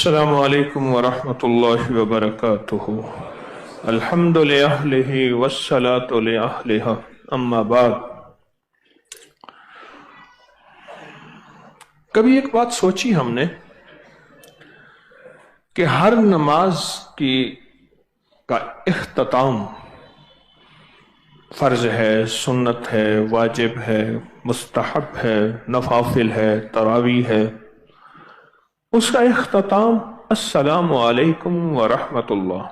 अस्सलामु अलैकुम वरहमतुल्लाहि वबरकातुहु। अल्हम्दु लिअहलिहि वस्सलातु लिअहलिहा, अम्मा बाद। कभी एक बात सोची हमने कि हर नमाज का इख्तिताम फर्ज है, सुन्नत है, वाजिब है, मुस्तहब है, नफाफिल है, तरावी है, उसका इख्तिताम अस्सलामु अलैकुम व रहमतुल्लाह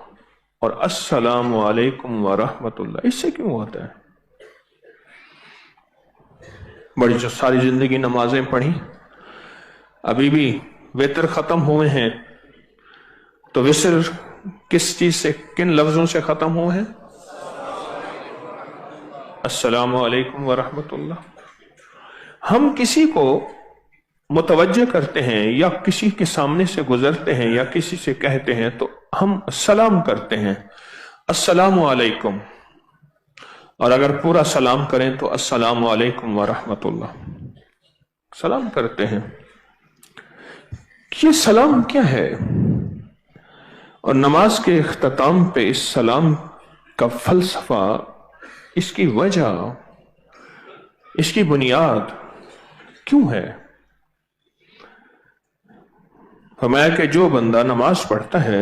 और अस्सलामु अलैकुम व रहमतुल्लाह इससे क्यों होता है? बड़ी जो सारी जिंदगी नमाजें पढ़ी, अभी भी वितर खत्म हुए हैं, तो वितर किस चीज से, किन लफ्जों से खत्म हुए हैं? अस्सलामु अलैकुम व रहमतुल्लाह। हम किसी को मुतवज्जह करते हैं या किसी के सामने से गुजरते हैं या किसी से कहते हैं तो हम सलाम करते हैं, अस्सलामु अलैकुम, और अगर पूरा सलाम करें तो अस्सलामु अलैकुम व रहमतुल्लाह सलाम करते हैं। ये सलाम क्या है? और नमाज के इख्तिताम पे इस सलाम का फलसफा, इसकी वजह, इसकी बुनियाद क्यों है? फरमाया कि जो बंदा नमाज पढ़ता है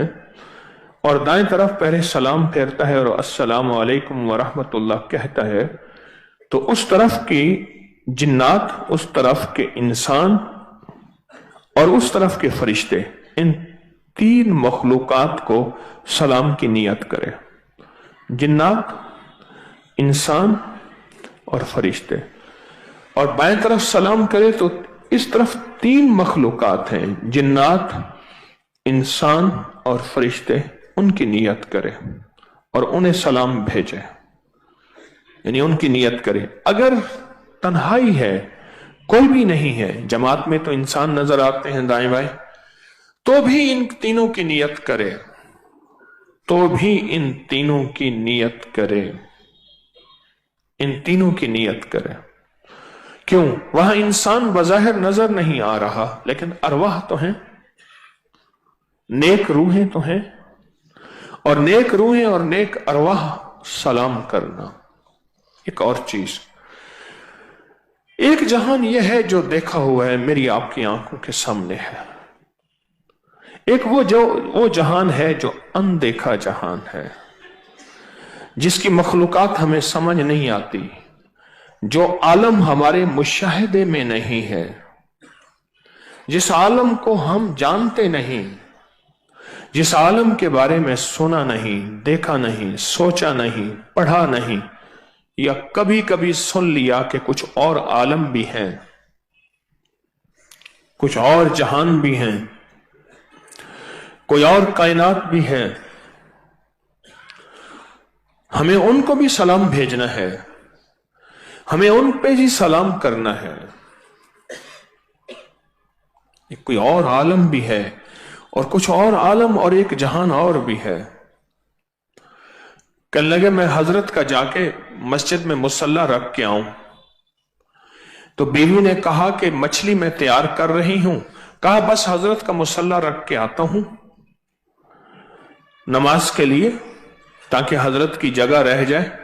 और दाएं तरफ पहले सलाम फेरता है और अस्सलामु अलैकुम व रहमतुल्लाह कहता है, तो उस तरफ की जिन्नात, उस तरफ के इंसान और उस तरफ के फरिश्ते, इन तीन मखलूकात को सलाम की नियत करे। जिन्नात, इंसान और फरिश्ते। और बाएं तरफ सलाम करे तो इस तरफ तीन मखलूकात हैं, जिन्नात, इंसान और फरिश्ते, उनकी नियत करे और उन्हें सलाम भेजे, यानी उनकी नियत करे। अगर तन्हाई है, कोई भी नहीं है, जमात में तो इंसान नजर आते हैं दाएं बाएं, तो भी इन तीनों की नियत करे, तो भी इन तीनों की नियत करे, इन तीनों की नियत करे। क्यों? वहां इंसान बज़ाहिर नजर नहीं आ रहा, लेकिन अरवाह तो हैं, नेक रूहें तो हैं, और नेक रूहें और नेक अरवाह सलाम करना एक और चीज। एक जहान यह है जो देखा हुआ है, मेरी आपकी आंखों के सामने है। एक वो जहान है जो अनदेखा जहान है, जिसकी मखलूकात हमें समझ नहीं आती, जो आलम हमारे मुशाहिदे में नहीं है, जिस आलम को हम जानते नहीं, जिस आलम के बारे में सुना नहीं, देखा नहीं, सोचा नहीं, पढ़ा नहीं, या कभी कभी सुन लिया कि कुछ और आलम भी हैं, कुछ और जहान भी हैं, कोई और कायनात भी है, हमें उनको भी सलाम भेजना है, हमें उन पे ही सलाम करना है। एक कोई और आलम भी है और कुछ और आलम और एक जहान और भी है। कल लगे मैं हजरत का जाके मस्जिद में मुसल्ला रख के आऊं, तो बीवी ने कहा कि मछली मैं तैयार कर रही हूं। कहा बस हजरत का मुसल्ला रख के आता हूं नमाज के लिए, ताकि हजरत की जगह रह जाए।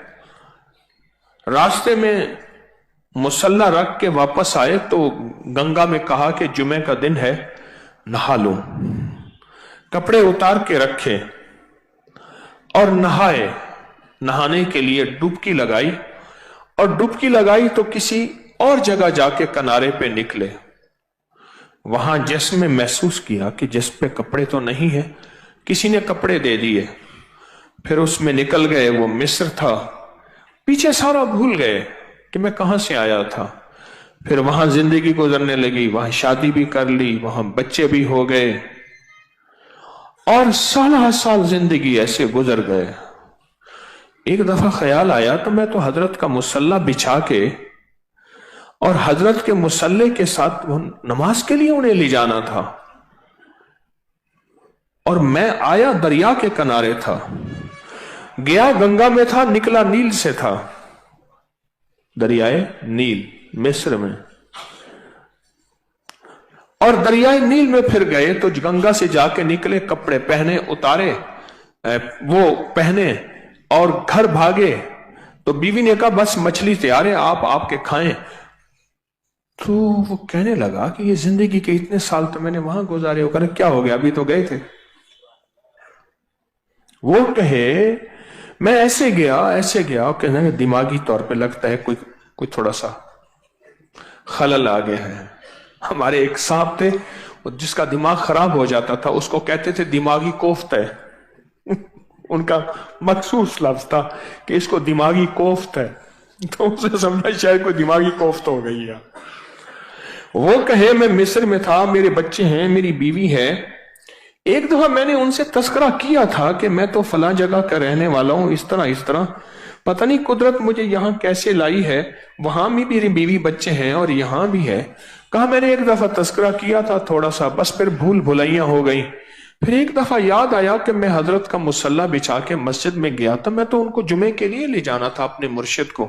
रास्ते में मुसल्ला रख के वापस आए तो गंगा में कहा कि जुमे का दिन है, नहा लो। कपड़े उतार के रखे और नहाए। नहाने के लिए डुबकी लगाई, और डुबकी लगाई तो किसी और जगह जाके किनारे पे निकले। वहां जिस्म महसूस किया कि जिस्म पे कपड़े तो नहीं है, किसी ने कपड़े दे दिए। फिर उसमें निकल गए, वो मिस्र था। पीछे सारा भूल गए कि मैं कहां से आया था। फिर वहां जिंदगी गुजरने लगी, वहां शादी भी कर ली, वहां बच्चे भी हो गए, और साल साल जिंदगी ऐसे गुजर गए। एक दफा ख्याल आया तो मैं तो हजरत का मुसल्ला बिछा के और हजरत के मुसल्ले के साथ नमाज के लिए उन्हें ले जाना था, और मैं आया दरिया के किनारे था, गया गंगा में था, निकला नील से था, दरियाए नील मिस्र में। اور दरियाए नील में फिर गए तो गंगा से जाके निकले, कपड़े पहने, उतारे, वो पहने और घर भागे। तो बीवी ने कहा बस मछली तैयार है, आप आपके खाएं। तो वो कहने लगा कि ये जिंदगी के इतने साल तो मैंने वहां गुजारे। वो कहने क्या हो गया, अभी तो गए थे। वो कहे मैं ऐसे गया, कहने दिमागी तौर पे लगता है कोई थोड़ा सा खलल आ गया है। हमारे एक साहब थे, जिसका दिमाग खराब हो जाता था उसको कहते थे दिमागी कोफ्त है। उनका मखसूस लफ्ज था कि इसको दिमागी कोफ्त है, तो उसे समझा शायद कोई दिमागी कोफ्त हो गई है। वो कहे मैं मिस्र में था, मेरे बच्चे हैं, मेरी बीवी है। एक दफा मैंने उनसे तस्करा किया था कि मैं तो फलां जगह का रहने वाला हूं, इस तरह पता नहीं कुदरत मुझे यहां कैसे लाई है, वहां भी मेरी बीवी बच्चे हैं और यहां भी है। कहा मैंने एक दफा तस्करा किया था थोड़ा सा, बस फिर भूल भुलैया हो गई। फिर एक दफा याद आया कि मैं हजरत का मुसल्ला बिछा के मस्जिद में गया था, मैं तो उनको जुमे के लिए ले जाना था अपने मुर्शिद को।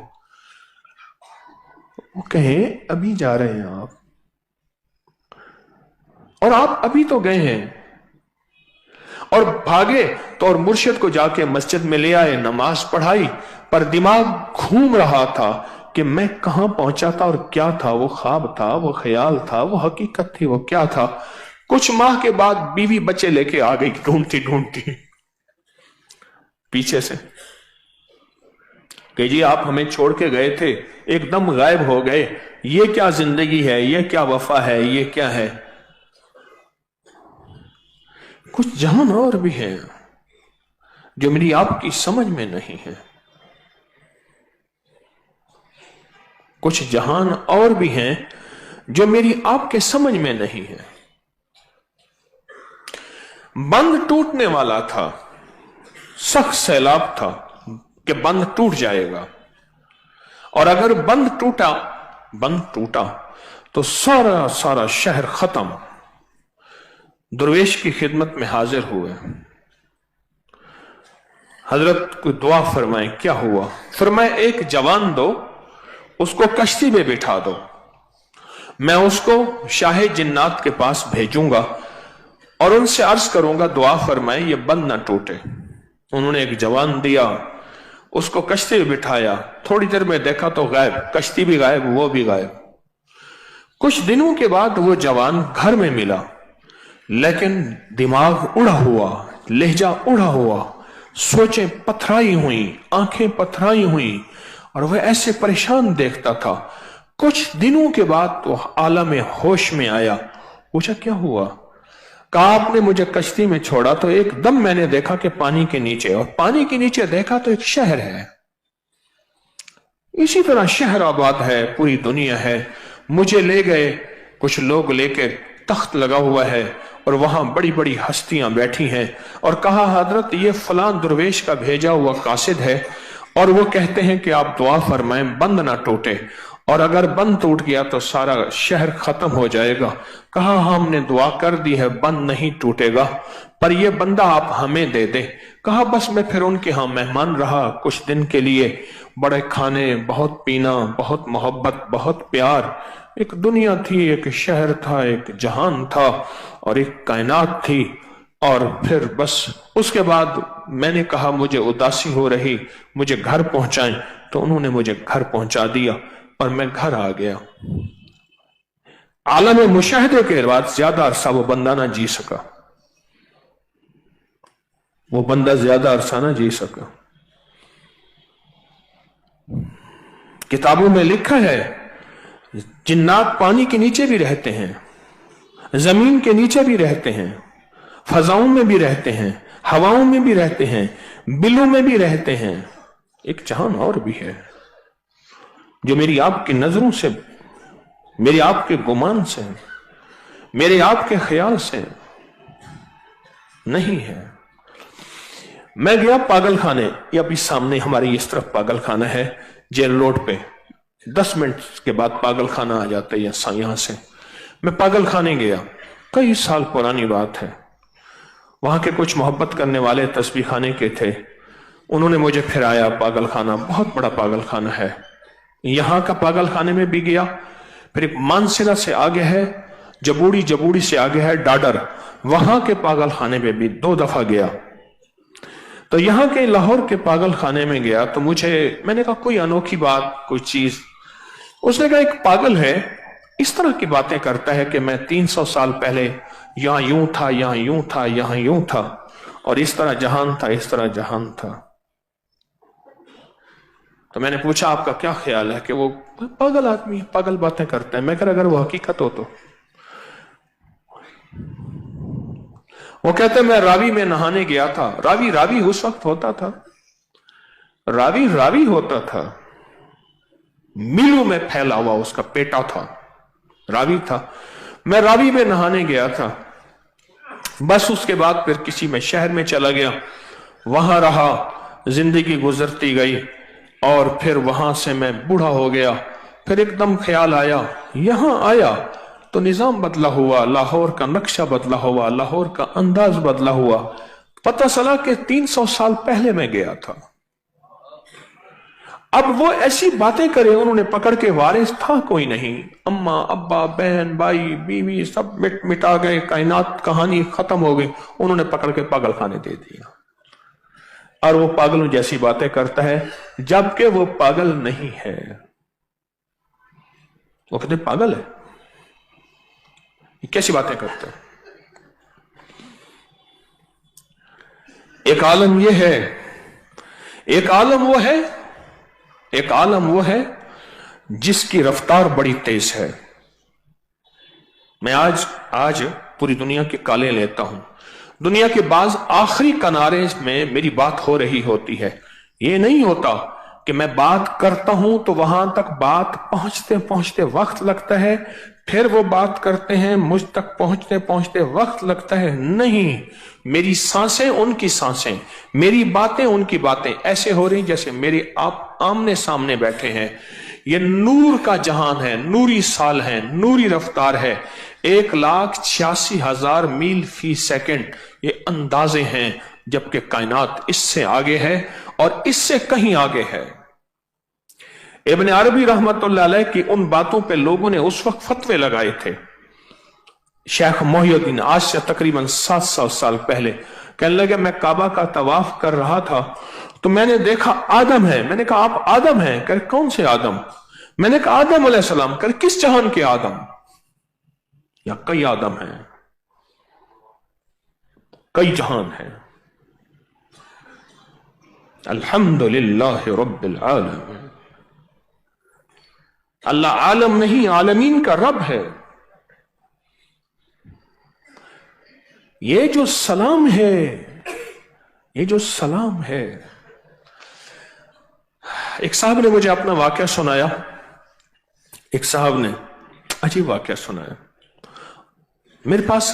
वो कहे अभी जा रहे हैं आप, और आप अभी तो गए हैं, और भागे तो और मुर्शिद को जाके मस्जिद में ले आए, नमाज पढ़ाई, पर दिमाग घूम रहा था कि मैं कहां पहुंचा था और क्या था, वो ख्वाब था, वो ख्याल था, वो हकीकत थी, वो क्या था। कुछ माह के बाद बीवी बच्चे लेके आ गई ढूंढती पीछे से कि जी आप हमें छोड़ के गए थे, एकदम गायब हो गए, ये क्या जिंदगी है, ये क्या वफा है, ये क्या है। कुछ जहान और भी है जो मेरी आपकी समझ में नहीं है, कुछ जहान और भी हैं जो मेरी आपके समझ में नहीं है। बंद टूटने वाला था, सख्त सैलाब था कि बंद टूट जाएगा, और अगर बंद टूटा तो सारा शहर खत्म। दरवेश की खिदमत में हाजिर हुए, हजरत को दुआ फरमाए, क्या हुआ? फरमाए एक जवान दो, उसको कश्ती में बिठा दो, मैं उसको शाहे जिन्नात के पास भेजूंगा और उनसे अर्ज करूंगा दुआ फरमाए ये बंद ना टूटे। उन्होंने एक जवान दिया, उसको कश्ती में बिठाया, थोड़ी देर में देखा तो गायब, कश्ती भी गायब, वो भी गायब। कुछ दिनों के बाद वो जवान घर में मिला, लेकिन दिमाग उड़ा हुआ, लहजा उड़ा हुआ, सोचें पथराई हुई, आंखें पथराई हुई, और वह ऐसे परेशान देखता था। कुछ दिनों के बाद वो आलम होश में आया। पूछा क्या हुआ? कहा आपने मुझे कश्ती में छोड़ा तो एकदम मैंने देखा कि पानी के नीचे, और पानी के नीचे देखा तो एक शहर है। इसी तरह शहर आबाद है, पूरी दुनिया है। मुझे ले गए कुछ लोग लेकर, तख्त लगा हुआ है और वहां बड़ी बड़ी हस्तियां बैठी हैं, और कहा हजरत ये फलां दरवेश का भेजा हुआ कासिद है, और वो कहते हैं कि आप दुआ फरमाएं बंद ना टूटे, और अगर बंद टूट गया तो सारा शहर खत्म हो जाएगा। कहा हमने दुआ कर दी है, बंद नहीं टूटेगा, पर ये बंदा आप हमें दे दे। कहा बस मैं फिर उनके यहां मेहमान रहा कुछ दिन के लिए, बड़े खाने, बहुत पीना, बहुत मोहब्बत, बहुत प्यार। एक दुनिया थी, एक शहर था, एक जहान था और एक कायनात थी। और फिर बस उसके बाद मैंने कहा मुझे उदासी हो रही, मुझे घर पहुंचाएं, तो उन्होंने मुझे घर पहुंचा दिया और मैं घर आ गया। आलम मुशाहिदे के बाद ज्यादा अरसा वो बंदा ना जी सका, वो बंदा ज्यादा अरसा ना जी सका। किताबों में लिखा है जिन्नात पानी के नीचे भी रहते हैं, जमीन के नीचे भी रहते हैं, फजाओं में भी रहते हैं, हवाओं में भी रहते हैं, बिलों में भी रहते हैं। एक जहान और भी है जो मेरी आपकी नजरों से, मेरे आपके गुमान से, मेरे आपके ख्याल से नहीं है। मैं गया पागल खाने, ये अभी सामने हमारी इस तरफ पागल खाना है, जेल रोड पे 10 मिनट के बाद पागल खाना आ जाता है यहां से। मैं पागल खाने गया, कई साल पुरानी बात है। वहां के कुछ मोहब्बत करने वाले तस्बीह खाने के थे, उन्होंने मुझे फिराया पागल खाना, बहुत बड़ा पागल खाना है। यहां का पागल खाने में भी गया, फिर एक मानसिला से आगे है जबूड़ी, जबूड़ी से आगे है डाडर, वहां के पागल खाने में भी 2 दफा गया। तो यहां के लाहौर के पागल खाने में गया तो मैंने कहा कोई अनोखी बात, कोई चीज। उसने कहा एक पागल है, इस तरह की बातें करता है कि मैं 300 साल पहले यहां यूं था, यहां यूं था, यहां यूं था, और इस तरह जहान था, इस तरह जहान था। तो मैंने पूछा आपका क्या ख्याल है कि वो पागल आदमी पागल बातें करता है? मैं कह अगर वो हकीकत हो तो। वो कहते मैं रावी में नहाने गया था। रावी रावी उस वक्त होता था, रावी रावी होता था, मीलों में फैला हुआ उसका पेटा था, रावी था। मैं रावी में नहाने गया था, बस उसके बाद फिर किसी में शहर में चला गया, वहां रहा, जिंदगी गुजरती गई, और फिर वहां से मैं बूढ़ा हो गया। फिर एकदम ख्याल आया, यहां आया तो निजाम बदला हुआ, लाहौर का नक्शा बदला हुआ, लाहौर का अंदाज बदला हुआ। पता चला कि 300 साल पहले मैं गया था। अब वो ऐसी बातें करे, उन्होंने पकड़ के, वारिस था कोई नहीं, अम्मा अब्बा बहन भाई बीवी सब मिटा गए, कायनात कहानी खत्म हो गई, उन्होंने पकड़ के पागल खाने दे दिया। और वो पागलों जैसी बातें करता है, जबकि वो पागल नहीं है। वो कहते पागल है, कैसी बातें करते हैं। एक आलम ये है, एक आलम वो है, एक आलम वो है जिसकी रफ्तार बड़ी तेज है। मैं आज पूरी दुनिया के काले लेता हूं, दुनिया के बाज आखिरी किनारे में मेरी बात हो रही होती है। ये नहीं होता कि मैं बात करता हूं तो वहां तक बात पहुंचते पहुंचते वक्त लगता है, फिर वो बात करते हैं, मुझ तक पहुंचते पहुंचते वक्त लगता है। नहीं, मेरी सांसें उनकी सांसें, मेरी बातें उनकी बातें ऐसे हो रही जैसे मेरे आप आमने सामने बैठे हैं। ये नूर का जहान है, नूरी साल है, नूरी रफ्तार है, 1,86,000 मील फी सेकंड ये अंदाजे हैं, जबकि कायनात इससे आगे है और इससे कहीं आगे है। इब्न अरबी रहमतुल्लाह अलैह की उन बातों पे लोगों ने उस वक्त फतवे लगाए थे। शेख मोहिउद्दीन आज से तकरीबन 700 साल पहले कहने लगे, मैं काबा का तवाफ कर रहा था तो मैंने देखा आदम है। मैंने कहा आप आदम हैं? कह कौन से आदम? मैंने कहा आदम अलैहिस्सलाम। कह किस जहान के आदम? या कई आदम हैं, कई जहान हैं। अल्हम्दुलिल्लाह रब्बिल आलमीन। अल्लाह आलम नहीं, आलमीन का रब है। ये जो सलाम है, ये जो सलाम है, एक साहब ने मुझे अपना वाकया सुनाया, एक साहब ने अजीब वाकया सुनाया। मेरे पास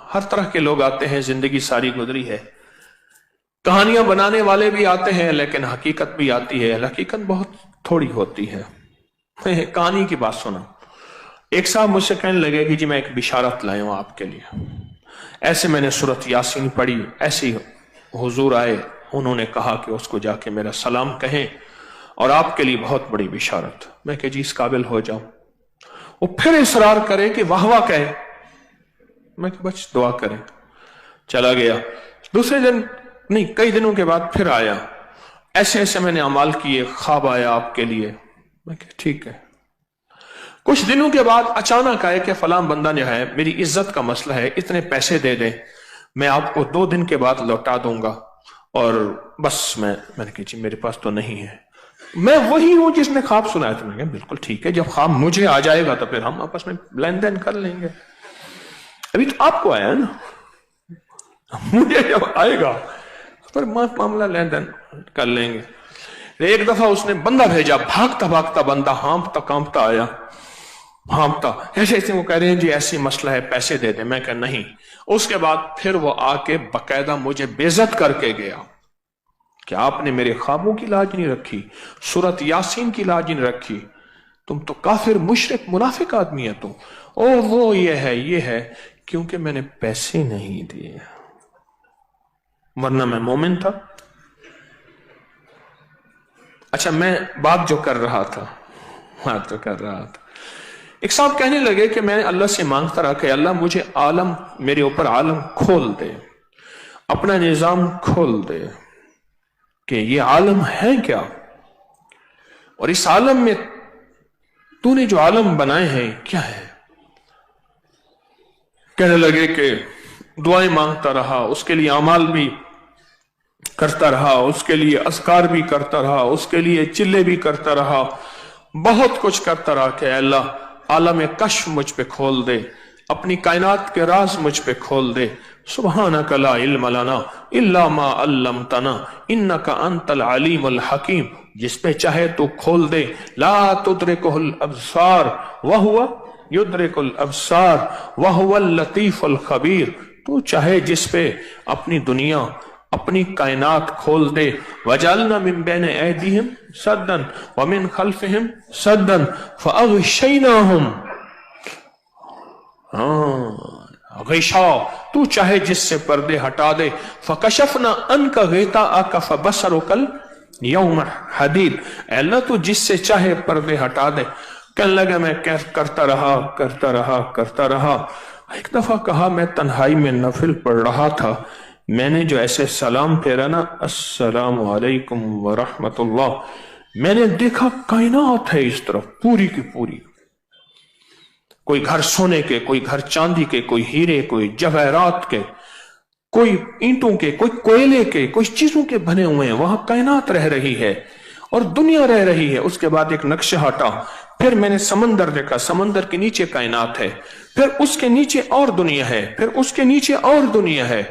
हर तरह के लोग आते हैं, जिंदगी सारी गुजरी है, कहानियां बनाने वाले भी आते हैं, लेकिन हकीकत भी आती है, हकीकत बहुत थोड़ी होती है। कहानी की बात सुना। एक साहब मुझसे कहने लगे कि जी मैं एक बिशारत लाया हूं आपके लिए। ऐसे मैंने सूरत यासीन पढ़ी, ऐसे हुजूर आए, उन्होंने कहा कि उसको जाके मेरा सलाम कहें और आपके लिए बहुत बड़ी बिशारत। मैं कि जी इस काबिल हो जाऊं। वो फिर इसरार करे कि वाह वाह कहे। मैं कि बस दुआ करें। चला गया। दूसरे दिन नहीं, कई दिनों के बाद फिर आया। ऐसे ऐसे मैंने अमाल किए, ख्वाब आया आपके लिए। मैं कि ठीक है। कुछ दिनों के बाद अचानक आए कि फलां बंदा जो है, मेरी इज्जत का मसला है, इतने पैसे दे दें, मैं आपको 2 दिन के बाद लौटा दूंगा। और बस मैंने कहा जी मेरे पास तो नहीं है। मैं वही हूं जिसने ख्वाब सुनाया था। मैंने कहा बिल्कुल ठीक है, जब ख्वाब मुझे आ जाएगा तो फिर हम आपस में लेन देन कर लेंगे। अभी तो आपको आया ना, मुझे जब आएगा फिर मामला लेन देन कर लेंगे। एक दफा उसने बंदा भेजा, भागता भागता बंदा, हाँफता कांपता आया, हाँफता। ऐसे ऐसे वो कह रहे हैं जी ऐसी मसला है, पैसे दे दे। मैं कह नहीं। उसके बाद फिर वो आके बकायदा मुझे बेइज्जत करके गया कि आपने मेरे ख्वाबों की लाज नहीं रखी, सूरत यासीन की लाज नहीं रखी, तुम तो काफिर मुशरिक मुनाफिक आदमी है तुम। ओ वो ये है क्योंकि मैंने पैसे नहीं दिए, वरना मैं मोमिन था। अच्छा, मैं बात जो कर रहा था, ایک صاحب کہنے لگے کہ میں اللہ سے مانگتا رہا کہ اللہ مجھے عالم، میرے اوپر عالم کھول دے، اپنا نظام کھول دے کہ یہ عالم ہے کیا، اور اس عالم میں تو نے جو عالم بنائے ہیں کیا ہے۔ کہنے لگے کہ دعائیں مانگتا رہا، اس کے لیے اعمال بھی کرتا رہا، اس کے لیے اذکار بھی کرتا رہا، اس کے لیے چلے بھی کرتا رہا، بہت کچھ کرتا رہا کہ اے اللہ عالم کشف مجھ پہ کھول دے، اپنی کائنات کے راز مجھ پہ کھول دے۔ سبحانک لا علم لنا الا ما علمتنا انک انت العلیم الحکیم، جس پہ چاہے تو کھول دے۔ لا تدرکہ الابصار وہو یدرک الابصار وہو اللطیف الخبیر، تو چاہے جس پہ اپنی دنیا، اپنی کائنات کھول دے۔ وَجَعَلْنَا مِن بَيْنِ أَيْدِيهِمْ سَدًّا وَمِن خَلْفِهِمْ سَدًّا فَأَغْشَيْنَاهُمْ، غشا، تو چاہے جس سے پردے ہٹا دے۔ فَكَشَفْنَا عَنْكَ غِطَاءَكَ فَبَصَرُكَ الْيَوْمَ حَدِيدٌ، اے اللہ تو جس سے چاہے پردے ہٹا دے۔ کہنے لگا میں کرتا رہا۔ ایک دفعہ کہا میں تنہائی میں نفل پڑھ رہا تھا، میں نے جو ایسے سلام پھیرا نا، السلام علیکم ورحمت اللہ، میں نے دیکھا کائنات ہے اس طرف پوری کی پوری، کوئی گھر سونے کے، کوئی گھر چاندی کے، کوئی ہیرے، کوئی جواہرات کے، کوئی اینٹوں کے، کوئی کوئلے کے، کوئی چیزوں کے بنے ہوئے ہیں، وہاں کائنات رہ رہی ہے اور دنیا رہ رہی ہے۔ اس کے بعد ایک نقشہ ہٹا، پھر میں نے سمندر دیکھا، سمندر کے نیچے کائنات ہے، پھر اس کے نیچے اور دنیا ہے، پھر اس کے نیچے اور دنیا ہے۔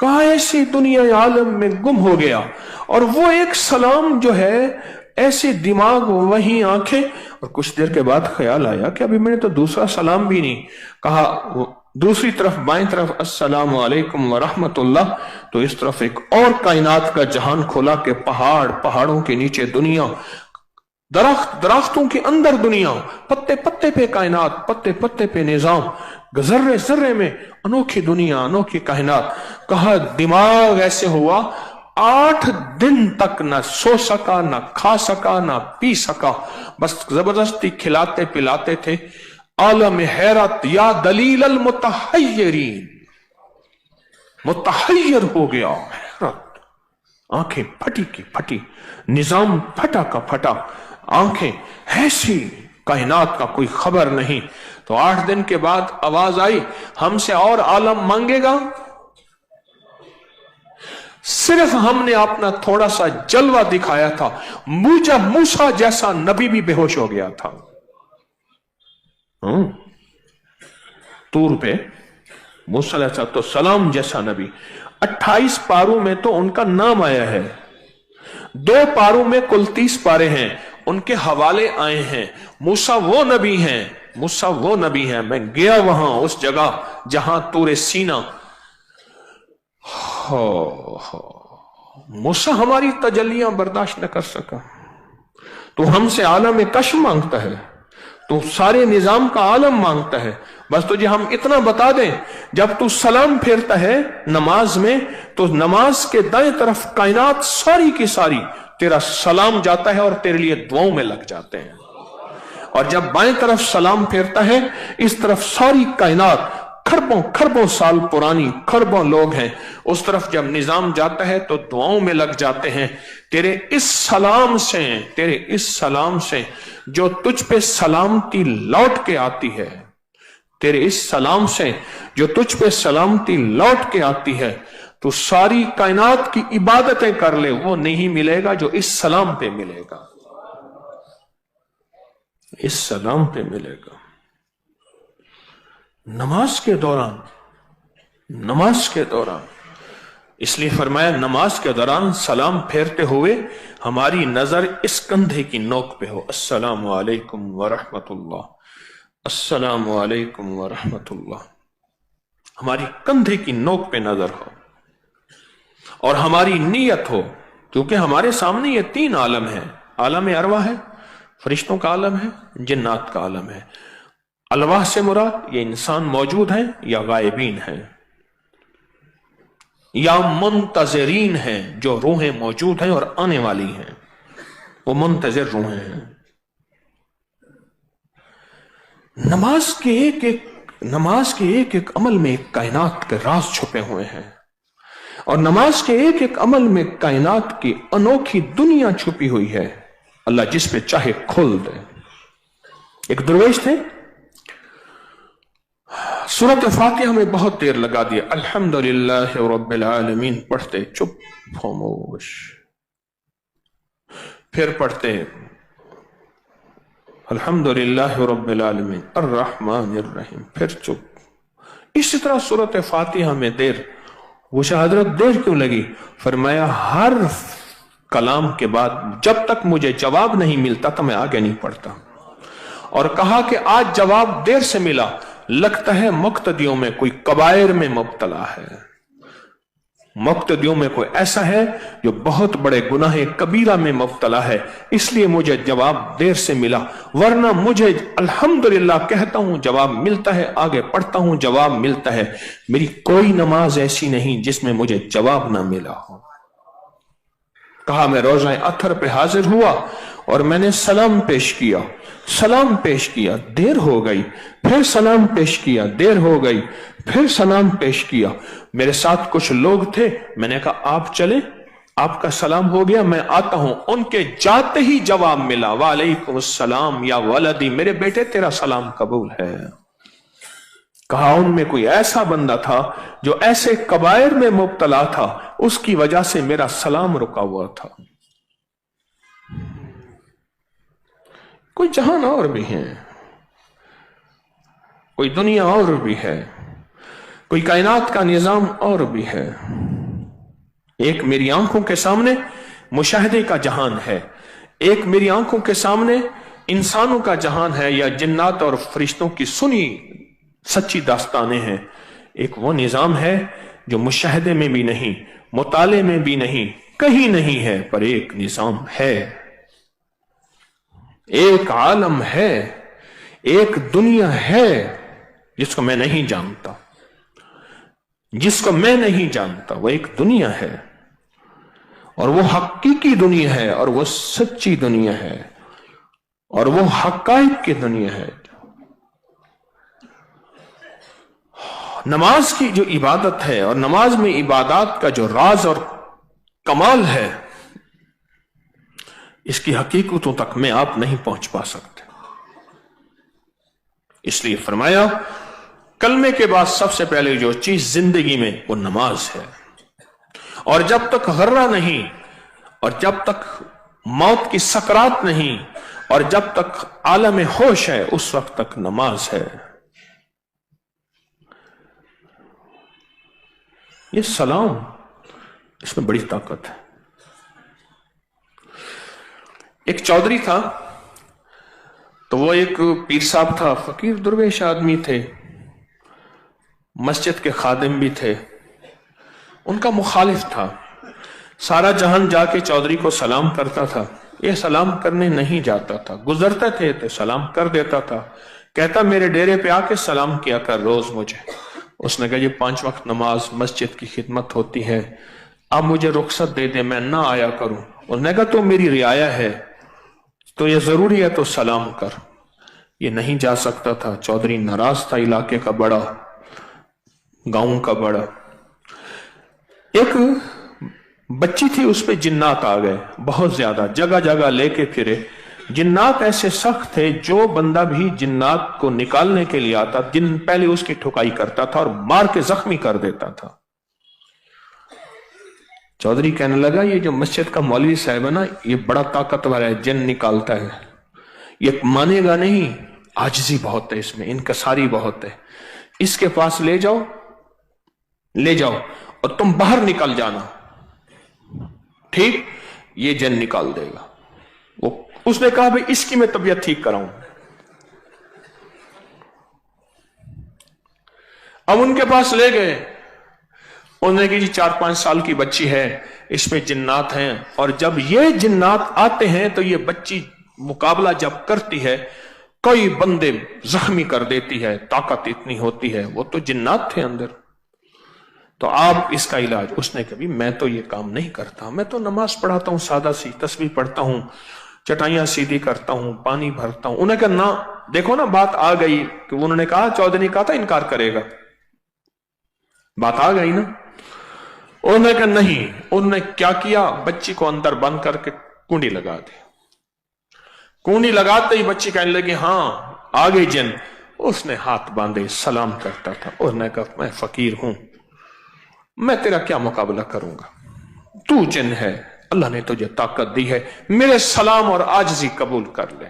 کہا ایسی دنیا عالم میں گم ہو گیا، اور وہ ایک سلام جو ہے، ایسے دماغ وہیں آنکھیں، اور کچھ دیر کے بعد خیال آیا کہ ابھی میں نے تو دوسرا سلام بھی نہیں کہا۔ دوسری طرف بائیں طرف السلام علیکم ورحمت اللہ، تو اس طرف ایک اور کائنات کا جہان کھولا کہ پہاڑ، پہاڑوں کے نیچے دنیا، درخت، درختوں کے اندر دنیا، پتے پتے پہ کائنات، پتے پتے پہ نظام، ذرے ذرے میں انوکھی دنیا، انوکھی کائنات۔ کہا دماغ ایسے ہوا 8 دن تک نہ سو سکا، نہ کھا سکا، نہ پی سکا، بس زبردستی کھلاتے پلاتے تھے۔ عالم حیرت، یا دلیل المتحیرین، متحیر ہو گیا، حیرت، آنکھیں پھٹی کی پھٹی، نظام پھٹا کا پھٹا، آنکھیں ایسی، کائنات کا کوئی خبر نہیں۔ تو 8 دن کے بعد آواز آئی، ہم سے اور عالم مانگے گا؟ صرف ہم نے اپنا تھوڑا سا جلوہ دکھایا تھا، موسیٰ جیسا نبی بھی بے ہوش ہو گیا تھا۔ طور پہ موسیٰ علیہ السلام جیسا نبی، 28 پاروں میں تو ان کا نام آیا ہے، 2 پاروں میں کل 30 پارے ہیں، ان کے حوالے آئے ہیں۔ موسیٰ وہ نبی ہیں، موسیٰ وہ نبی ہیں، میں گیا وہاں اس جگہ جہاں طور سینا، موسیٰ ہماری تجلیاں برداشت نہ کر سکا، تو ہم سے عالم کشف مانگتا ہے، تو سارے نظام کا عالم مانگتا ہے۔ بس تجھے ہم اتنا بتا دیں، جب تو سلام پھیرتا ہے نماز میں، تو نماز کے دائیں طرف کائنات ساری کی ساری تیرا سلام جاتا ہے اور تیرے لیے دعاؤں میں لگ جاتے ہیں، اور جب بائیں طرف سلام پھیرتا ہے، اس طرف ساری کائنات کھربوں سال پرانی، کھربوں لوگ ہیں، اس طرف جب نظام جاتا ہے تو دعاؤں میں لگ جاتے ہیں۔ تیرے اس سلام سے جو تجھ پہ سلامتی لوٹ کے آتی ہے، تیرے اس سلام سے جو تجھ پہ سلامتی لوٹ کے آتی ہے، تو ساری کائنات کی عبادتیں کر لے، وہ نہیں ملے گا جو اس سلام پہ ملے گا، اس سلام پہ ملے گا۔ نماز کے دوران اس لیے فرمایا نماز کے دوران سلام پھیرتے ہوئے ہماری نظر اس کندھے کی نوک پہ ہو، السلام علیکم ورحمت اللہ، السلام علیکم ورحمت اللہ، ہماری کندھے کی نوک پہ نظر ہو، اور ہماری نیت ہو، کیونکہ ہمارے سامنے یہ 3 عالم ہیں، عالم ارواح ہے، فرشتوں کا عالم ہے، جنات کا عالم ہے۔ الواح سے مراد یہ انسان موجود ہیں یا غائبین ہیں یا منتظرین ہیں، جو روحیں موجود ہیں اور آنے والی ہیں، وہ منتظر روحیں ہیں۔ نماز کے ایک ایک عمل میں کائنات کے راز چھپے ہوئے ہیں، اور نماز کے ایک ایک عمل میں کائنات کی انوکھی دنیا چھپی ہوئی ہے، اللہ جس پہ چاہے کھول دے۔ ایک درویش تھے، سورۃ فاتحہ میں بہت دیر لگا دیا، الحمدللہ رب العالمین پڑھتے، چپ خاموش، پھر پڑھتے الحمدللہ رب العالمین الرحمن الرحیم، پھر چپ۔ اسی طرح سورۃ فاتحہ میں دیر، وہ حضرت دیر کیوں لگی؟ فرمایا ہر کلام کے بعد جب تک مجھے جواب نہیں ملتا تو میں آگے نہیں پڑھتا، اور کہا کہ آج جواب دیر سے ملا، لگتا ہے مقتدیوں میں کوئی کبائر میں مبتلا ہے، مقتدیوں میں کوئی ایسا ہے جو بہت بڑے گناہ کبیرہ میں مبتلا ہے، اس لیے مجھے جواب دیر سے ملا، ورنہ مجھے الحمدللہ کہتا ہوں جواب ملتا ہے، آگے پڑھتا ہوں جواب ملتا ہے، میری کوئی نماز ایسی نہیں جس میں مجھے جواب نہ ملا ہو۔ کہا میں روزہ اطہر پہ حاضر ہوا اور میں نے سلام پیش کیا، دیر ہو گئی، پھر سلام پیش کیا، دیر ہو گئی، پھر سلام پیش کیا، میرے ساتھ کچھ لوگ تھے، میں نے کہا آپ چلیں، آپ کا سلام ہو گیا میں آتا ہوں، ان کے جاتے ہی جواب ملا، وعلیکم السلام یا ولدی، میرے بیٹے تیرا سلام قبول ہے۔ کہا ان میں کوئی ایسا بندہ تھا جو ایسے کبائر میں مبتلا تھا، اس کی وجہ سے میرا سلام رکا ہوا تھا۔ کوئی جہان اور بھی ہے، کوئی دنیا اور بھی ہے، کوئی کائنات کا نظام اور بھی ہے۔ ایک میری آنکھوں کے سامنے مشاہدے کا جہان ہے، ایک میری آنکھوں کے سامنے انسانوں کا جہان ہے یا جنات اور فرشتوں کی سنی سچی داستانیں ہیں، ایک وہ نظام ہے جو مشاہدے میں بھی نہیں، مطالعے میں بھی نہیں، کہیں نہیں ہے، پر ایک نظام ہے، ایک عالم ہے، ایک دنیا ہے جس کو میں نہیں جانتا، وہ ایک دنیا ہے، اور وہ حقیقی دنیا ہے، اور وہ سچی دنیا ہے، اور وہ حقائق کی دنیا ہے۔ نماز کی جو عبادت ہے اور نماز میں عبادات کا جو راز اور کمال ہے، اس کی حقیقتوں تک میں آپ نہیں پہنچ پا سکتے۔ اس لیے فرمایا کلمے کے بعد سب سے پہلے جو چیز زندگی میں وہ نماز ہے، اور جب تک غرہ نہیں، اور جب تک موت کی سکرات نہیں، اور جب تک عالم ہوش ہے، اس وقت تک نماز ہے۔ یہ سلام، اس میں بڑی طاقت ہے۔ ایک چودھری تھا، تو وہ ایک پیر صاحب تھا، فقیر درویش آدمی تھے، مسجد کے خادم بھی تھے، ان کا مخالف تھا، سارا جہان جا کے چودھری کو سلام کرتا تھا، یہ سلام کرنے نہیں جاتا تھا، گزرتے تھے تو سلام کر دیتا تھا، کہتا میرے ڈیرے پہ آ کے سلام کیا کر روز مجھے۔ اس نے کہا یہ 5 وقت نماز مسجد کی خدمت ہوتی ہے، اب مجھے رخصت دے دے، میں نہ آیا کروں۔ اس نے کہا تو میری رعایا ہے، تو یہ ضروری ہے تو سلام کر۔ یہ نہیں جا سکتا تھا، چودھری ناراض تھا، علاقے کا بڑا، گاؤں کا بڑا۔ ایک بچی تھی، اس پہ جنات آ گئے بہت زیادہ، جگہ جگہ لے کے پھرے، جنات ایسے سخت تھے، جو بندہ بھی جنات کو نکالنے کے لیے آتا جن پہلے اس کی ٹھکائی کرتا تھا اور مار کے زخمی کر دیتا تھا۔ چودھری کہنے لگا یہ جو مسجد کا مولوی صاحب ہے نا، یہ بڑا طاقتور ہے، جن نکالتا ہے، یہ مانے گا نہیں، عاجزی بہت ہے اس میں، انکساری بہت ہے، اس کے پاس لے جاؤ اور تم باہر نکل جانا، ٹھیک، یہ جن نکال دے گا۔ اس نے کہا بھئی اس کی میں طبیعت ٹھیک کراؤں۔ اب ان کے پاس لے گئے، انہوں نے کہا جی 4-5 سال کی بچی ہے، اس میں جنات ہیں، اور جب یہ جنات آتے ہیں تو یہ بچی مقابلہ جب کرتی ہے کئی بندے زخمی کر دیتی ہے، طاقت اتنی ہوتی ہے، وہ تو جنات تھے اندر، تو آپ اس کا علاج۔ اس نے کہا میں تو یہ کام نہیں کرتا، میں تو نماز پڑھاتا ہوں، سادہ سی تسبیح پڑھتا ہوں، चटाइयां सीधी करता हूं, पानी भरता हूं। उन्हें कहा ना, देखो ना बात आ गई कि उन्होंने कहा, चौधरी ने कहा था इनकार करेगा, बात आ गई ना। उन्होंने कहा नहीं। उन्होंने क्या किया, बच्ची को अंदर बंद करके कुंडी लगा दी। कुंडी लगाते ही बच्ची कहने लगी हाँ आ गई जिन। उसने हाथ बांधे, सलाम करता था। उसने कहा मैं फकीर हूं, मैं तेरा क्या मुकाबला करूंगा, तू जिन है, अल्लाह ने तुझे ताकत दी है, मेरे सलाम और आजिज़ी कबूल कर ले।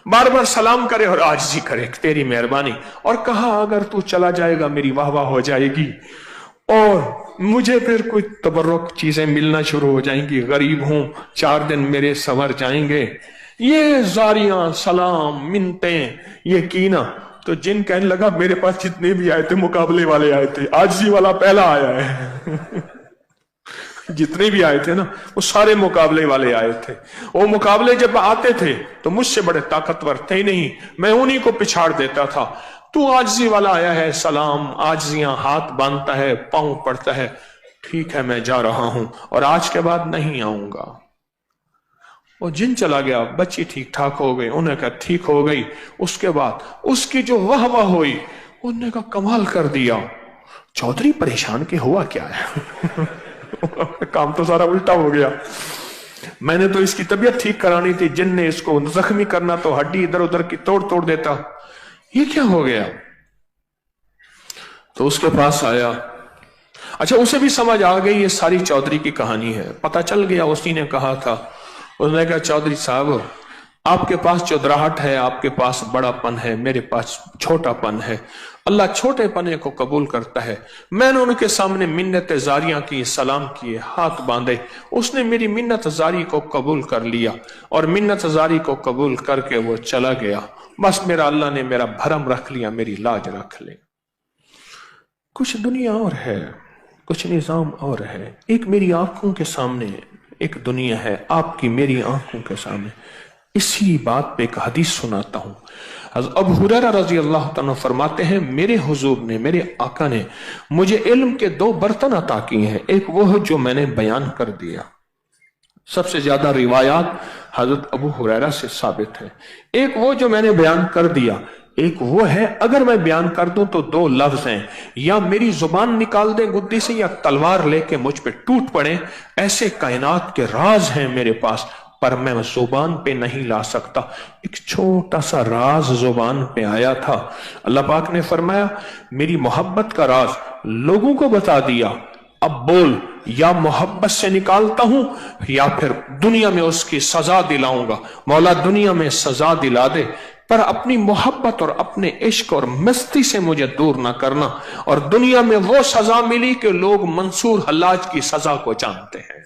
बार बार सलाम करे और आजिज़ी करे, तेरी मेहरबानी। और कहा अगर तू चला जाएगा मेरी वाह वाह हो जाएगी और मुझे फिर कोई तबर्रुक चीजें मिलना शुरू हो जाएंगी, गरीब हूं, 4 दिन मेरे संवर जाएंगे। ये जारियां, सलाम, मिन्नतें ये की ना, तो जिन कहने लगा मेरे पास जितने भी आए थे मुकाबले वाले आए थे, आजिज़ी वाला पहला आया है। जितने भी आए थे ना वो सारे मुकाबले वाले आए थे। वो मुकाबले जब आते थे तो मुझसे बड़े ताकतवर थे ही नहीं, मैं उन्हीं को पिछाड़ देता था। तू आजिज़ी वाला आया है, सलाम, आजिज़ियां, हाथ बांधता है, पांव पड़ता है, ठीक है मैं जा रहा हूं और आज के बाद नहीं आऊंगा। वो जिन चला गया, बच्ची ठीक ठाक हो गई। उन्हें कहा ठीक हो गई। उसके बाद उसकी जो वाह वाह हुई, उन्होंने कहा कमाल कर दिया, चौधरी परेशान के हुआ क्या है। काम तो सारा उल्टा हो गया, मैंने तो इसकी तबीयत ठीक करानी थी, जिन ने इसको जख्मी करना तो हड्डी इधर उधर की तोड़ तोड़ देता, ये क्या हो गया। तो उसके पास आया। अच्छा, उसे भी समझ आ गई ये सारी चौधरी की कहानी है, पता चल गया। उसी ने कहा था, उसने कहा चौधरी साहब आपके पास चौधराहट है, आपके पास बड़ापन है, मेरे पास छोटापन है, अल्लाह छोटे पने को कबूल करता है। मैंने उनके सामने मिन्नत जारियां की, सलाम किए, हाथ बांधे, उसने मेरी मिन्नत जारी को कबूल कर लिया और मिन्नत जारी को कबूल करके वो चला गया। बस मेरा अल्लाह ने मेरा भरम रख लिया, मेरी लाज रख ली। कुछ दुनिया और है, कुछ निजाम और है। एक मेरी आंखों के सामने एक दुनिया है, आपकी मेरी आंखों के सामने। इसी बात पे एक हदीस सुनाता हूं। अबू हुरैरा रज़ी अल्लाह तआला फरमाते हैं, मेरे हुजूर ने, मेरे आका ने मुझे इल्म के 2 बर्तन अता किए हैं। एक वो है जो मैंने बयान कर दिया, सबसे ज्यादा रिवायात हजरत अबू हुरैरा से साबित है। एक वो जो मैंने बयान कर दिया, एक वो है अगर मैं बयान कर दूं तो 2 लफ्ज हैं, या मेरी जुबान निकाल दे गुद्दी से या तलवार लेके मुझ पे टूट पड़े। ऐसे कायनात के राज हैं मेरे पास, पर मैं जुबान पे नहीं ला सकता। एक छोटा सा राज जुबान पे आया था। अल्लाह पाक ने फरमाया मेरी मोहब्बत का राज लोगों को बता दिया, अब बोल या मोहब्बत से निकालता हूं या फिर दुनिया में उसकी सजा दिलाऊंगा। मौला दुनिया में सजा दिला दे, पर अपनी मोहब्बत और अपने इश्क और मस्ती से मुझे दूर ना करना। और दुनिया में वो सजा मिली कि लोग मंसूर हल्लाज की सजा को जानते हैं।